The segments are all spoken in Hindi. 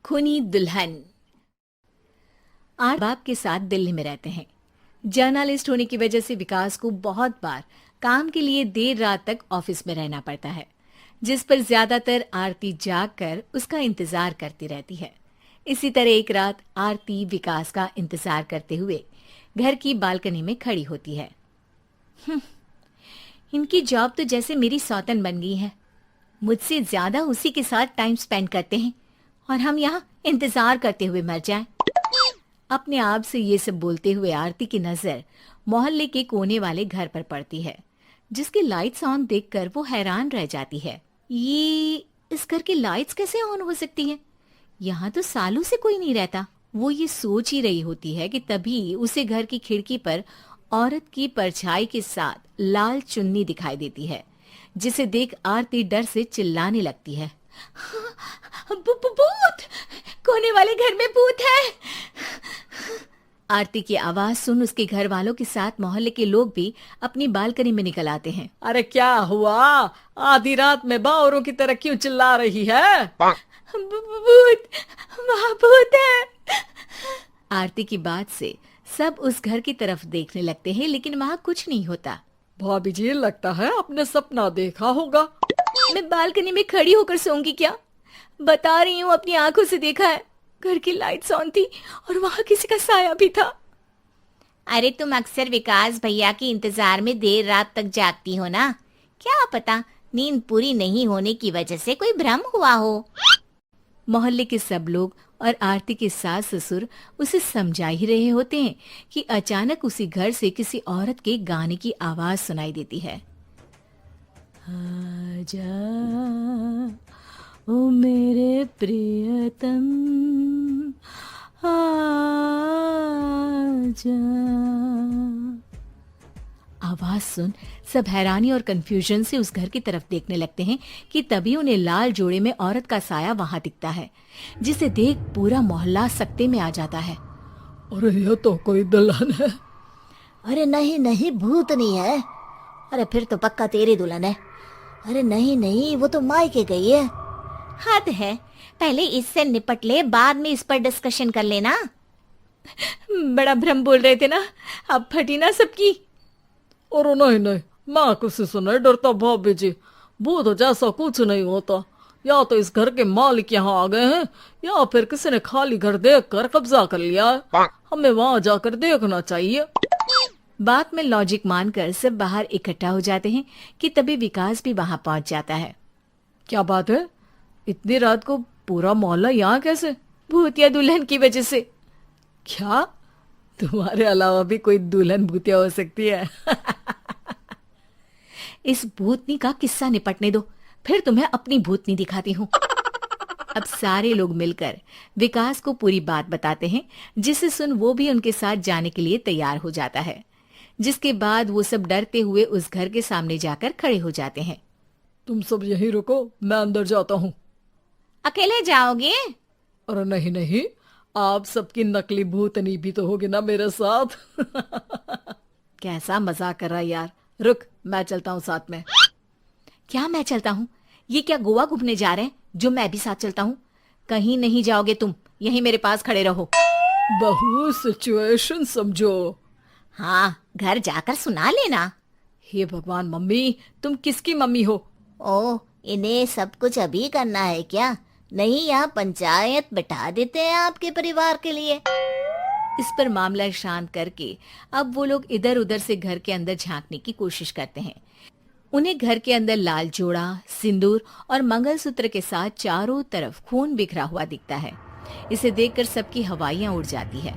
खूनी दुल्हन। आठ बाप के साथ दिल्ली में रहते हैं। जर्नलिस्ट होने की वजह से विकास को बहुत बार काम के लिए देर रात तक ऑफिस में रहना पड़ता है, जिस पर ज्यादातर आरती जाग कर उसका इंतजार करती रहती है। इसी तरह एक रात आरती विकास का इंतजार करते हुए घर की बालकनी में खड़ी होती है। इनकी जॉब तो जैसे मेरी सौतन बन गई है। मुझसे ज्यादा उसी के साथ टाइम स्पेंड करते हैं और हम यहाँ इंतजार करते हुए मर जाएं। अपने आप से ये सब बोलते हुए आरती की नजर मोहल्ले के कोने वाले घर पर पड़ती है, जिसकी लाइट्स ऑन देखकर वो हैरान रह जाती है। ये इस घर की लाइट्स कैसे ऑन हो सकती हैं? यहाँ तो सालों से कोई नहीं रहता। वो ये सोच ही रही होती है कि तभी उसे घर की खिड़की पर औरत की परछाई के साथ लाल चुन्नी दिखाई देती है, जिसे देख आरती डर से चिल्लाने लगती है। भूत! कोने वाले घर में भूत है! आरती की आवाज सुन उसके घर वालों के साथ मोहल्ले के लोग भी अपनी बालकनी में निकल आते हैं। अरे क्या हुआ? आधी रात में बावरों की तरह क्यों चिल्ला रही है? भूत! वहाँ भूत है! आरती की बात से सब उस घर की तरफ देखने लगते हैं, लेकिन वहाँ कुछ नहीं होता। भाभी जी, लगता है आपने सपना देखा होगा। मैं बालकनी में खड़ी होकर सोऊंगी क्या? बता रही हूँ, अपनी आंखों से देखा है। घर की लाइट्स ऑन थी और वहाँ किसी का साया भी था। अरे तुम अक्सर विकास भैया के इंतजार में देर रात तक जागती हो ना, क्या पता नींद पूरी नहीं होने की वजह से कोई भ्रम हुआ हो। मोहल्ले के सब लोग और आरती के सास ससुर उसे समझा ही रहे होते हैं कि अचानक उसी घर से किसी औरत के गाने की आवाज सुनाई देती है। आजा ओ मेरे प्रियतम आजा। आवाज सुन सब हैरानी और कंफ्यूजन से उस घर की तरफ देखने लगते हैं कि तभी उन्हें लाल जोड़े में औरत का साया वहां दिखता है, जिसे देख पूरा मोहल्ला सकते में आ जाता है। अरे ये तो कोई दुल्हन है। अरे नहीं नहीं, भूत नहीं है। अरे फिर तो पक्का तेरी दुल्हन है। अरे नहीं नहीं, वो तो मायके गई है। हद है, पहले इससे निपट ले, बाद में इस पर डिस्कशन कर लेना। बड़ा भ्रम बोल रहे थे ना, अब फटी ना सबकी। और नहीं नहीं, मैं किसी से नहीं डरता भाभी जी। भूत जैसा कुछ नहीं होता। या तो इस घर के मालिक यहाँ आ गए हैं, या फिर किसी ने खाली घर देख कर कब्जा कर लिया है। हमें वहाँ जाकर देखना चाहिए। बात में लॉजिक मानकर सब बाहर इकट्ठा हो जाते हैं कि तभी विकास भी वहां पहुंच जाता है। क्या बात है? इतनी रात को पूरा मोहल्ला यहाँ कैसे? भूतिया दुल्हन की वजह से। क्या तुम्हारे अलावा भी कोई दुल्हन भूतिया हो सकती है? इस भूतनी का किस्सा निपटने दो, फिर तुम्हें अपनी भूतनी दिखाती हूँ। अब सारे लोग मिलकर विकास को पूरी बात बताते हैं, जिसे सुन वो भी उनके साथ जाने के लिए तैयार हो जाता है। जिसके बाद वो सब डरते हुए उस घर के सामने जाकर खड़े हो जाते हैं। तुम सब यहीं रुको, मैं अंदर जाता हूँ। अकेले जाओगे? अरे नहीं नहीं, आप सबकी नकली भूतनी भी तो होगी ना मेरे साथ। कैसा मजाक कर रहा यार। रुक, मैं चलता हूँ साथ में। क्या मैं चलता हूँ? ये क्या गोवा घूमने जा रहे हैं जो मैं भी साथ चलता हूँ? कहीं नहीं जाओगे तुम, यहीं मेरे पास खड़े रहो। बहू, सिचुएशन समझो। हाँ, घर जाकर सुना लेना। हे भगवान, मम्मी तुम किसकी मम्मी हो? ओ, इन्हें सब कुछ अभी करना है क्या? नहीं, यहाँ पंचायत बैठा देते हैं आपके परिवार के लिए। इस पर मामला शांत करके अब वो लोग इधर उधर से घर के अंदर झांकने की कोशिश करते हैं। उन्हें घर के अंदर लाल जोड़ा, सिंदूर और मंगलसूत्र के साथ चारों तरफ खून बिखरा हुआ दिखता है। इसे देखकर सबकी हवाइयां उड़ जाती है।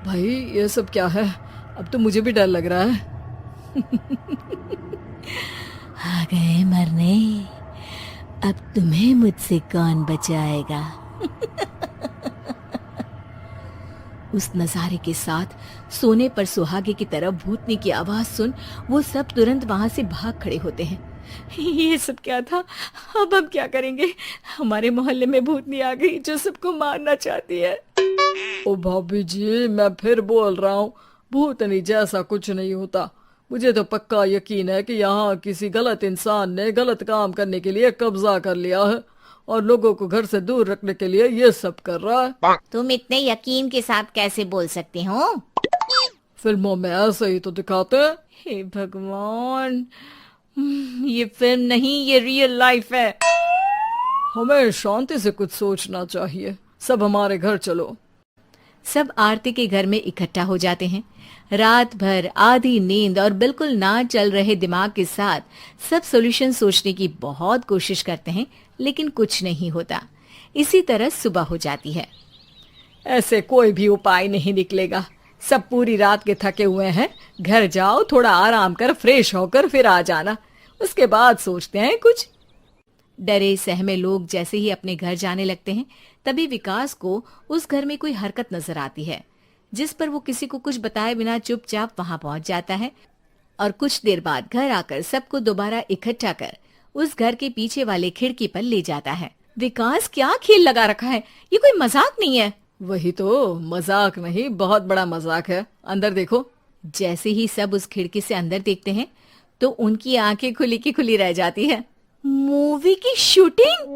भाई ये सब क्या है? अब तो मुझे भी डर लग रहा है। आ गए मरने, अब तुम्हें मुझसे कौन बचाएगा? उस नजारे के साथ सोने पर सुहागे की तरफ भूतनी की आवाज सुन वो सब तुरंत वहां से भाग खड़े होते हैं। ये सब क्या था? अब हम क्या करेंगे? हमारे मोहल्ले में भूतनी आ गई जो सबको मारना चाहती है। ओ भाभी जी, मैं फिर बोल रहा हूँ, भूतनी जैसा कुछ नहीं होता। मुझे तो पक्का यकीन है कि यहाँ किसी गलत इंसान ने गलत काम करने के लिए कब्जा कर लिया है और लोगों को घर से दूर रखने के लिए ये सब कर रहा है। तुम इतने यकीन के साथ कैसे बोल सकते हो? फिल्मों में ऐसे ही तो दिखाते हैं। हे भगवान, ये फिल्म नहीं, ये रियल लाइफ है। हमें शांति से कुछ सोचना चाहिए। सब हमारे घर चलो। सब आरती के घर में इकट्ठा हो जाते हैं। रात भर आधी नींद और बिल्कुल ना चल रहे दिमाग के साथ सब सॉल्यूशन सोचने की बहुत कोशिश करते हैं, लेकिन कुछ नहीं होता। इसी तरह सुबह हो जाती है। ऐसे कोई भी उपाय नहीं निकलेगा। सब पूरी रात के थके हुए हैं। घर जाओ, थोड़ा आराम कर, फ्रेश होकर फिर आ जाना, उसके बाद सोचते हैं कुछ। डरे सहमे लोग जैसे ही अपने घर जाने लगते हैं, तभी विकास को उस घर में कोई हरकत नजर आती है, जिस पर वो किसी को कुछ बताए बिना चुपचाप वहां पहुंच जाता है और कुछ देर बाद घर आकर सबको दोबारा इकट्ठा कर उस घर के पीछे वाले खिड़की पर ले जाता है। विकास, क्या खेल लगा रखा है? ये कोई मजाक नहीं है। वही तो, मजाक नहीं, बहुत बड़ा मजाक है। अंदर देखो। जैसे ही सब उस खिड़की से अंदर देखते हैं तो उनकी आंखें खुली की खुली रह जाती है। मूवी की शूटिंग!